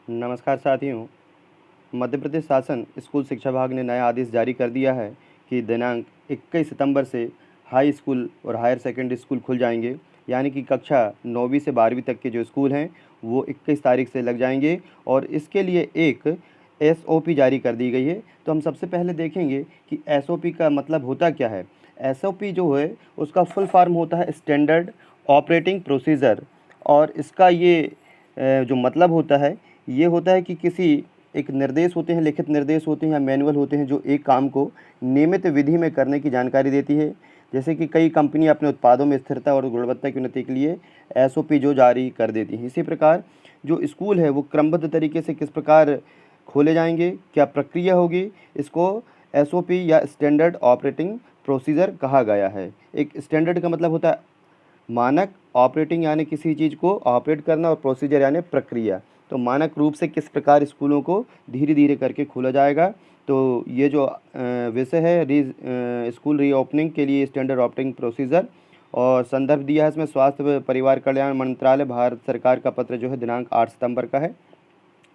नमस्कार साथियों। मध्य प्रदेश शासन स्कूल शिक्षा विभाग ने नया आदेश जारी कर दिया है कि दिनांक 21 सितंबर से हाई स्कूल और हायर सेकेंडरी स्कूल खुल जाएंगे। यानी कि कक्षा 9वीं से 12वीं तक के जो स्कूल हैं वो 21 तारीख से लग जाएंगे और इसके लिए एक एसओपी जारी कर दी गई है। तो हम सबसे पहले देखेंगे कि एसओपी का मतलब होता क्या है। एसओपी जो है उसका फुल फॉर्म होता है स्टैंडर्ड ऑपरेटिंग प्रोसीजर। और इसका ये जो मतलब होता है ये होता है कि किसी एक निर्देश होते हैं, लिखित निर्देश होते हैं या मैनुअल होते हैं जो एक काम को नियमित विधि में करने की जानकारी देती है। जैसे कि कई कंपनी अपने उत्पादों में स्थिरता और गुणवत्ता की उन्नति के लिए एसओपी जो जारी कर देती हैं। इसी प्रकार जो स्कूल है वो क्रमबद्ध तरीके से किस प्रकार खोले जाएंगे, क्या प्रक्रिया होगी, इसको एसओपी या स्टैंडर्ड ऑपरेटिंग प्रोसीजर कहा गया है। एक स्टैंडर्ड का मतलब होता है मानक, ऑपरेटिंग यानी किसी चीज़ को ऑपरेट करना और प्रोसीजर यानी प्रक्रिया। तो मानक रूप से किस प्रकार स्कूलों को धीरे धीरे करके खोला जाएगा। तो ये जो विषय है स्कूल रीओपनिंग के लिए स्टैंडर्ड ऑपरेटिंग प्रोसीजर और संदर्भ दिया है इसमें स्वास्थ्य व परिवार कल्याण मंत्रालय भारत सरकार का पत्र जो है दिनांक 8 सितंबर का है।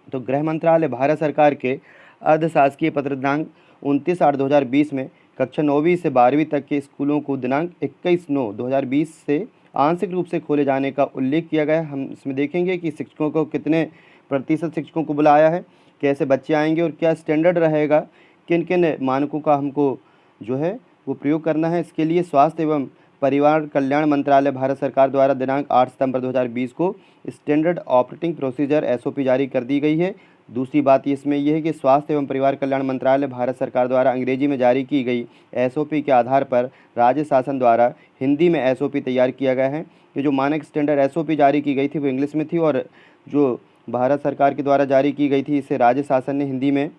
तो गृह मंत्रालय भारत सरकार के अर्धशासकीय पत्र दिनांक 29/8/2020 में कक्षा 9वीं से 12वीं तक के स्कूलों को दिनांक 21/9/2020 से आंशिक रूप से खोले जाने का उल्लेख किया गया है। हम इसमें देखेंगे कि शिक्षकों को कितने प्रतिशत शिक्षकों को बुलाया है, कैसे बच्चे आएंगे और क्या स्टैंडर्ड रहेगा, किन किन मानकों का हमको जो है वो प्रयोग करना है। इसके लिए स्वास्थ्य एवं परिवार कल्याण मंत्रालय भारत सरकार द्वारा दिनांक 8 सितंबर 2020 को स्टैंडर्ड ऑपरेटिंग प्रोसीजर एसओपी जारी कर दी गई है। दूसरी बात इसमें यह है कि स्वास्थ्य एवं परिवार कल्याण मंत्रालय भारत सरकार द्वारा अंग्रेजी में जारी की गई एसओपी के आधार पर राज्य शासन द्वारा हिंदी में एसओपी तैयार किया गया है। ये जो मानक स्टैंडर्ड एसओपी जारी की गई थी वो इंग्लिश में थी और जो भारत सरकार के द्वारा जारी की गई थी इसे राज्य शासन ने हिंदी में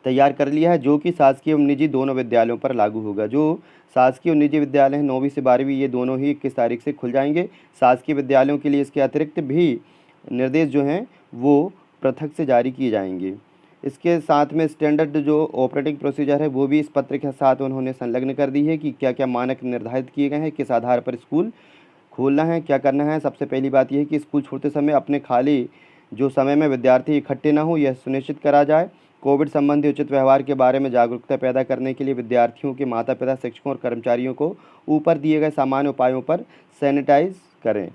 तैयार कर लिया है, जो कि शासकीय एवं निजी दोनों विद्यालयों पर लागू होगा। जो शासकीय और निजी विद्यालय हैं 9वीं से 12वीं ये दोनों ही 21 तारीख से खुल जाएंगे। शासकीय विद्यालयों के लिए इसके अतिरिक्त भी निर्देश जो हैं वो पृथक से जारी किए जाएंगे। इसके साथ में स्टैंडर्ड जो ऑपरेटिंग प्रोसीजर है वो भी इस पत्र के साथ उन्होंने संलग्न कर दी है कि क्या क्या मानक निर्धारित किए गए हैं, किस आधार पर स्कूल खोलना है, क्या करना है। सबसे पहली बात यह है कि स्कूल छोड़ते समय अपने खाली जो समय में विद्यार्थी इकट्ठे ना हो यह सुनिश्चित करा जाए। कोविड संबंधी उचित व्यवहार के बारे में जागरूकता पैदा करने के लिए विद्यार्थियों के माता पिता, शिक्षकों और कर्मचारियों को ऊपर दिए गए सामान्य उपायों पर सैनिटाइज करें।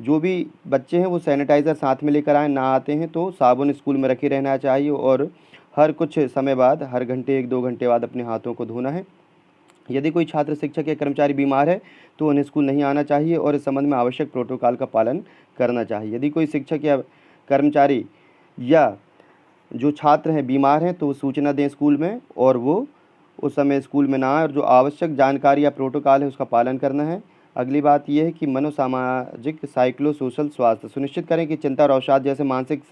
जो भी बच्चे हैं वो सैनिटाइज़र साथ में लेकर आएँ, ना आते हैं तो साबुन स्कूल में रखे रहना चाहिए और हर कुछ समय बाद, हर घंटे 1-2 घंटे बाद अपने हाथों को धोना है। यदि कोई छात्र, शिक्षक या कर्मचारी बीमार है तो उन्हें स्कूल नहीं आना चाहिए और इस संबंध में आवश्यक प्रोटोकॉल का पालन करना चाहिए। यदि कोई शिक्षक या कर्मचारी या जो छात्र हैं बीमार हैं तो वो सूचना दें स्कूल में और वो उस समय स्कूल में ना आए और जो आवश्यक जानकारी या प्रोटोकॉल है उसका पालन करना है। अगली बात ये है कि मनोसामाजिक साइक्लो सोशल स्वास्थ्य सुनिश्चित करें कि चिंता और अवसाद जैसे मानसिक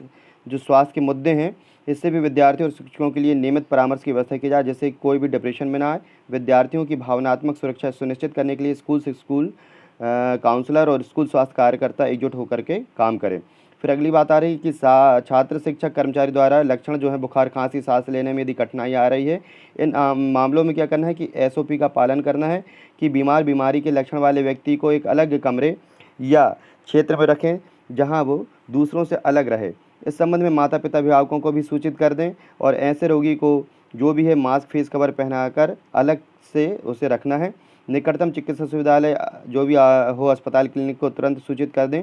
जो स्वास्थ्य के मुद्दे हैं इससे भी विद्यार्थियों और शिक्षकों के लिए नियमित परामर्श की व्यवस्था की जाए, जिससे कोई भी डिप्रेशन में ना आए। विद्यार्थियों की भावनात्मक सुरक्षा सुनिश्चित करने के लिए स्कूल से स्कूल काउंसलर और स्कूल स्वास्थ्य कार्यकर्ता एकजुट होकर के काम करें। फिर अगली बात आ रही है कि छात्र, शिक्षक, कर्मचारी द्वारा लक्षण जो है बुखार, खांसी, सांस लेने में यदि कठिनाई आ रही है इन मामलों में क्या करना है कि एसओपी का पालन करना है कि बीमारी के लक्षण वाले व्यक्ति को एक अलग कमरे या क्षेत्र में रखें जहां वो दूसरों से अलग रहे। इस संबंध में माता पिता अभिभावकों को भी सूचित कर दें और ऐसे रोगी को जो भी है मास्क, फेस कवर पहनाकर अलग से उसे रखना है। निकटतम चिकित्सा सुविधालय जो भी हो, अस्पताल, क्लिनिक को तुरंत सूचित कर दें।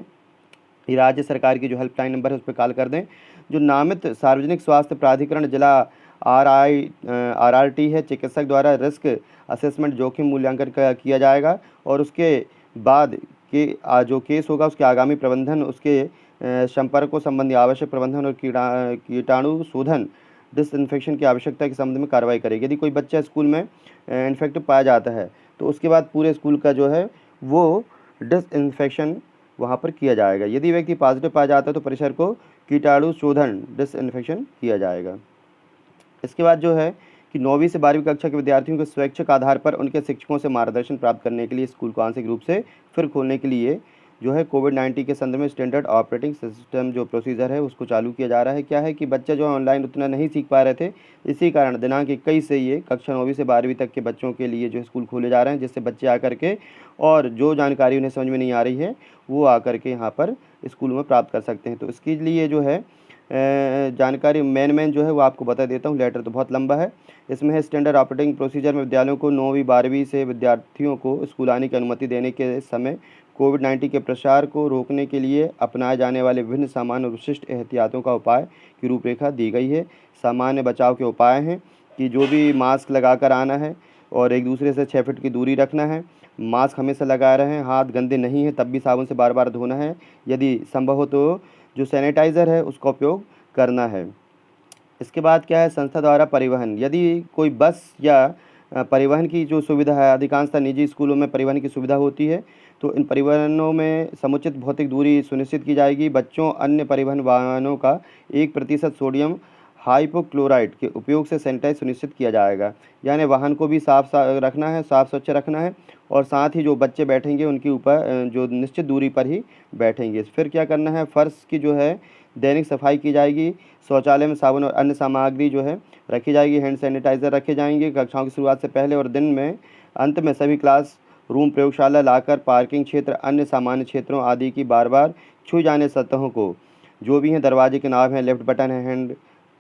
राज्य सरकार की जो हेल्पलाइन नंबर है उस पर कॉल कर दें। जो नामित सार्वजनिक स्वास्थ्य प्राधिकरण जिला आरआरटी है, चिकित्सक द्वारा रिस्क असेसमेंट जोखिम मूल्यांकन किया जाएगा और उसके बाद के जो केस होगा उसके आगामी प्रबंधन, उसके संपर्कों संबंधी आवश्यक प्रबंधन और कीटाणु शोधन डिसइंफेक्शन की आवश्यकता के संबंध में कार्रवाई करेगी। यदि कोई बच्चा स्कूल में इन्फेक्टिव पाया जाता है तो उसके बाद पूरे स्कूल का जो है वो डिसइंफेक्शन वहाँ पर किया जाएगा। यदि व्यक्ति पॉजिटिव पाया जाता है तो परिसर को कीटाणु शोधन डिसइंफेक्शन किया जाएगा। इसके बाद जो है कि 9वीं से 12वीं कक्षा के विद्यार्थियों को स्वैच्छिक आधार पर उनके शिक्षकों से मार्गदर्शन प्राप्त करने के लिए स्कूल को आंशिक रूप से फिर खोलने के लिए जो है कोविड-19 के संदर्भ में स्टैंडर्ड ऑपरेटिंग सिस्टम जो प्रोसीजर है उसको चालू किया जा रहा है। क्या है कि बच्चे जो ऑनलाइन उतना नहीं सीख पा रहे थे, इसी कारण दिनांक 21 से ये कक्षा 9वीं से 12वीं तक के बच्चों के लिए जो स्कूल खोले जा रहे हैं, जिससे बच्चे आकर के और जो जानकारी उन्हें समझ में नहीं आ रही है वो आकर के यहाँ पर स्कूल में प्राप्त कर सकते हैं। तो इसके लिए जो है जानकारी मेन जो है वो आपको बता देता हूँ। लेटर तो बहुत लंबा है। इसमें है स्टैंडर्ड ऑपरेटिंग प्रोसीजर में विद्यालयों को 9वीं 12वीं से विद्यार्थियों को स्कूल आने की अनुमति देने के समय कोविड-19 के प्रसार को रोकने के लिए अपनाए जाने वाले विभिन्न सामान्य और विशिष्ट एहतियातों का उपाय की रूपरेखा दी गई है। सामान्य बचाव के उपाय हैं कि जो भी मास्क लगाकर आना है और एक दूसरे से 6 फीट की दूरी रखना है। मास्क हमेशा लगाए रहें, हाथ गंदे नहीं हैं तब भी साबुन से बार-बार धोना है। यदि संभव हो तो जो सैनिटाइज़र है उसका उपयोग करना है। इसके बाद क्या है, संस्था द्वारा परिवहन। यदि कोई बस या परिवहन की जो सुविधा है, अधिकांशतः निजी स्कूलों में परिवहन की सुविधा होती है, तो इन परिवहनों में समुचित भौतिक दूरी सुनिश्चित की जाएगी। बच्चों अन्य परिवहन वाहनों का 1% सोडियम हाइपोक्लोराइड के उपयोग से सैनिटाइज सुनिश्चित किया जाएगा। यानी वाहन को भी साफ रखना है, साफ स्वच्छ रखना है और साथ ही जो बच्चे बैठेंगे उनके ऊपर जो निश्चित दूरी पर ही बैठेंगे। फिर क्या करना है, फर्श की जो है दैनिक सफाई की जाएगी। शौचालय में साबुन और अन्य सामग्री जो है रखी जाएगी। हैंड सैनिटाइज़र रखे जाएंगे। कक्षाओं की शुरुआत से पहले और दिन में अंत में सभी क्लास रूम, प्रयोगशाला, लाकर, पार्किंग क्षेत्र, अन्य सामान्य क्षेत्रों आदि की बार-बार छुए जाने सतहों को जो भी हैं, दरवाजे के नाम हैं, लेफ्ट बटन है, हैंड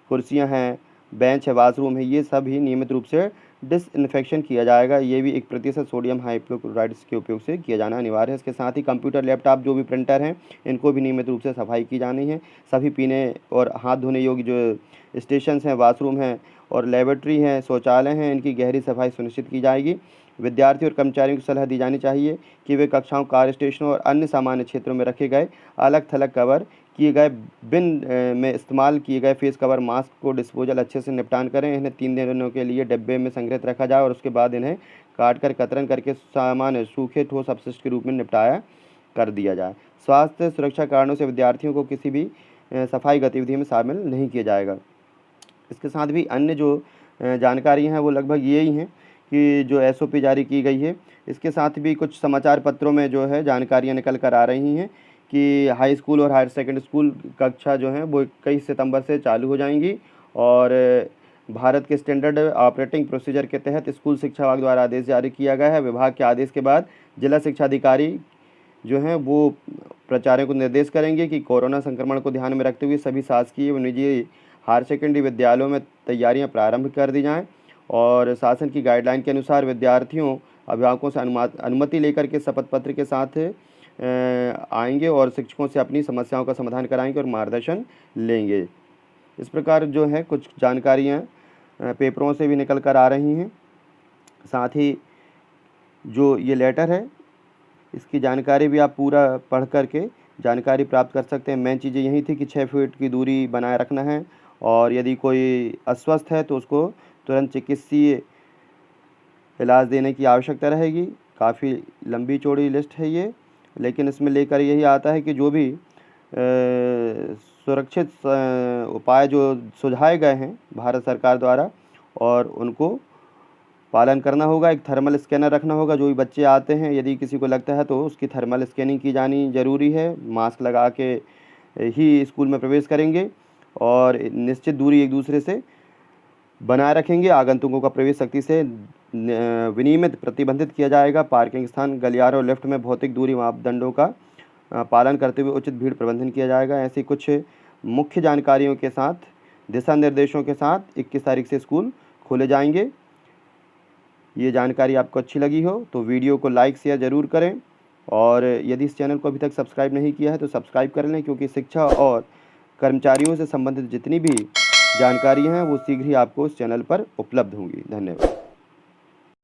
कुर्सियाँ हैं, बेंच है, वाशरूम है, ये सभी नियमित रूप से डिसइंफेक्शन किया जाएगा। ये भी 1% सोडियम हाइपोक्लोराइड के उपयोग से किया जाना अनिवार्य है। इसके साथ ही कंप्यूटर, लैपटॉप, जो भी प्रिंटर हैं, इनको भी नियमित रूप से सफाई की जानी है। सभी पीने और हाथ धोने योग्य जो स्टेशंस हैं, वाशरूम हैं और लेबोरेटरी हैं, शौचालय हैं, इनकी गहरी सफाई सुनिश्चित की जाएगी। विद्यार्थी और कर्मचारियों को सलाह दी जानी चाहिए कि वे कक्षाओं, कार्य स्टेशनों और अन्य सामान्य क्षेत्रों में रखे गए अलग-थलग कवर किए गए बिन में इस्तेमाल किए गए फेस कवर, मास्क को डिस्पोजल अच्छे से निपटान करें। इन्हें 3 दिनों के लिए डिब्बे में संग्रहित रखा जाए और उसके बाद इन्हें काट कर कतरन करके सामान्य सूखे ठोस अपशिष्ट के रूप में निपटाया कर दिया जाए। स्वास्थ्य सुरक्षा कारणों से विद्यार्थियों को किसी भी सफाई गतिविधि में शामिल नहीं किया जाएगा। इसके साथ भी अन्य जो जानकारी हैं वो लगभग यही हैं कि जो SOP जारी की गई है। इसके साथ भी कुछ समाचार पत्रों में जो है जानकारियाँ निकल कर आ रही हैं कि हाई स्कूल और हायर सेकेंडरी स्कूल कक्षा जो हैं वो 21 सितंबर से चालू हो जाएंगी और भारत के स्टैंडर्ड ऑपरेटिंग प्रोसीजर के तहत स्कूल शिक्षा विभाग द्वारा आदेश जारी किया गया है। विभाग के आदेश के बाद जिला शिक्षा अधिकारी जो हैं वो प्राचार्यों को निर्देश करेंगे कि कोरोना संक्रमण को ध्यान में रखते हुए सभी शासकीय व निजी हायर सेकेंडरी विद्यालयों में तैयारियां प्रारंभ कर दी जाएं और शासन की गाइडलाइन के अनुसार विद्यार्थियों अभिभावकों से अनुमति लेकर के शपथ पत्र के साथ आएंगे और शिक्षकों से अपनी समस्याओं का समाधान कराएंगे और मार्गदर्शन लेंगे। इस प्रकार जो है कुछ जानकारियाँ पेपरों से भी निकल कर आ रही हैं। साथ ही जो ये लेटर है इसकी जानकारी भी आप पूरा पढ़ कर के जानकारी प्राप्त कर सकते हैं। मेन चीज़ें यही थी कि 6 फीट की दूरी बनाए रखना है और यदि कोई अस्वस्थ है तो उसको तुरंत चिकित्सीय इलाज देने की आवश्यकता रहेगी। काफ़ी लंबी चौड़ी लिस्ट है ये, लेकिन इसमें लेकर यही आता है कि जो भी सुरक्षित उपाय जो सुझाए गए हैं भारत सरकार द्वारा और उनको पालन करना होगा। एक थर्मल स्कैनर रखना होगा। जो भी बच्चे आते हैं यदि किसी को लगता है तो उसकी थर्मल स्कैनिंग की जानी ज़रूरी है। मास्क लगा के ही स्कूल में प्रवेश करेंगे और निश्चित दूरी एक दूसरे से बनाए रखेंगे। आगंतुकों का प्रवेश सख्ती से विनियमित प्रतिबंधित किया जाएगा। पार्किंग स्थान, गलियारे और लिफ्ट में भौतिक दूरी मापदंडों का पालन करते हुए उचित भीड़ प्रबंधन किया जाएगा। ऐसी कुछ मुख्य जानकारियों के साथ, दिशा निर्देशों के साथ 21 तारीख से स्कूल खोले जाएंगे। ये जानकारी आपको अच्छी लगी हो तो वीडियो को लाइक शेयर ज़रूर करें और यदि इस चैनल को अभी तक सब्सक्राइब नहीं किया है तो सब्सक्राइब कर लें, क्योंकि शिक्षा और कर्मचारियों से संबंधित जितनी भी जानकारी हैं वो शीघ्र ही आपको इस चैनल पर उपलब्ध होंगी। धन्यवाद।